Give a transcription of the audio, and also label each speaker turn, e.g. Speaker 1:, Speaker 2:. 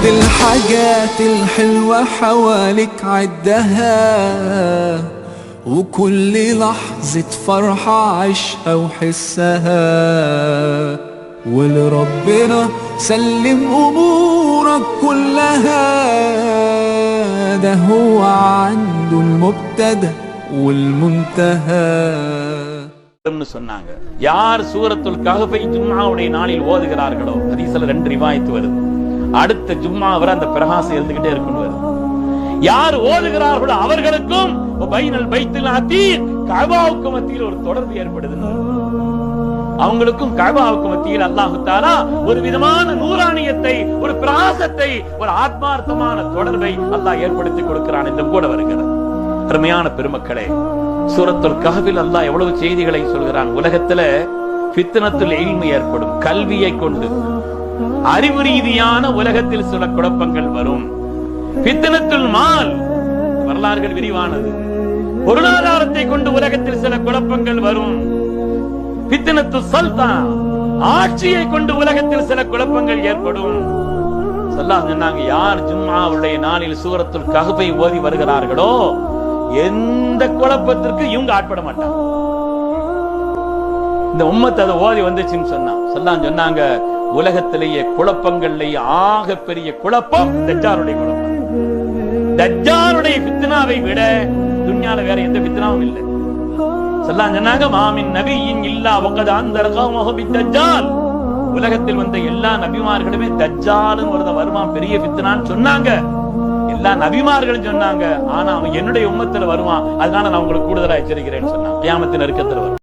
Speaker 1: خذ الحاجات الحلوة حواليك عدها، وكل لحظة فرحة عيشها وحسها، ولربنا سلم أمورك كلها، ده هو عنده المبتدأ والمنتهى.
Speaker 2: சொன்னாங்க, யார் சூரத்துல் கஹ்ஃபை ஜும்ஆவுடைய நாளில் ஓதுகிறார்களோ, ஹதீஸ்ல 2 ரிவாயத் வருது, அடுத்த ஜும்ஆ வரை அந்த பிரகாசம் இருந்துகிட்டே இருக்குன்னு வருது. யார் ஓதுகிறார்களோ அவர்களுக்கும் பைனல் பைத்துல் அதீக், கஅபாவுக்கு மத்தியில் ஒரு தொடர்பு ஏற்படுதுன்னு. அவங்களுக்கும் கஅபாவுக்கு மத்தியில் அல்லாஹ் தஆலா ஒரு விதமான நூறானியத்தை, ஒரு பிரகாசத்தை, ஒரு ஆத்மார்த்தமான தொடர்பை அல்லாஹ் ஏற்படுத்தி கொடுக்கிறான் என்று கூட வருகிறது. அருமையான பெருமக்களே, சூரத்துல் கஹ்ஃபில் அல்லாஹ் எவ்வளவு செய்திகளை சொல்கிறான். உலகத்துல ஃபித்னத்துல் இல்மி ஏற்படும், கல்வியை கொண்டு அறிவு ரீதியான உலகத்தில் சில குழப்பங்கள் வரும். ஃபித்னத்துல் மால், வரலாறுகள் விரிவானது, பொருளாதாரத்தை கொண்டு உலகத்தில் சில குழப்பங்கள் வரும். ஃபித்னத்துல் சல்தான், ஆட்சியை கொண்டு உலகத்தில் சில குழப்பங்கள் ஏற்படும். ஸல்லல்லாஹு அலைஹி வஸல்லம், யார் ஜும்ஆவுடைய நாளில் சூரத்துல் கஹ்ஃபை ஓதி வருகிறார்களோ எந்த குழப்பத்திற்கு இவங்க ஆட்பட மாட்டாங்க. இந்த உம்மத் அதை ஓதி வந்துச்சுன்னு சொன்னாங்க, உலகத்திலேயே குழப்பங்கள்லேயே ஆக பெரிய குழப்பம் தஜ்ஜாலுடைய குழப்பம். தஜ்ஜாலுடைய ஃபித்னாவை விட துன்யால வேற எந்த ஃபித்னாவும் இல்லை. சொன்னாங்க, மாமின் நபியின் இல்லா வகத் அன்தர கௌமஹு பித்தஜ்ஜால், உலகத்தில் வந்த எல்லா நபிமார்களுமே தஜ்ஜாலுன்னு ஒருத்தன் வருவான், பெரிய ஃபித்னான்னு சொன்னாங்க. எல்லா நபிமார்களும் சொன்னாங்க, ஆனா அவன் என்னுடைய உம்மத்துல வருவான், அதனால நான் உங்களுக்கு கூடுதலா எச்சரிக்கிறேன்னு சொன்னான். கியாமத்தின் நெருக்கத்துல வரும்.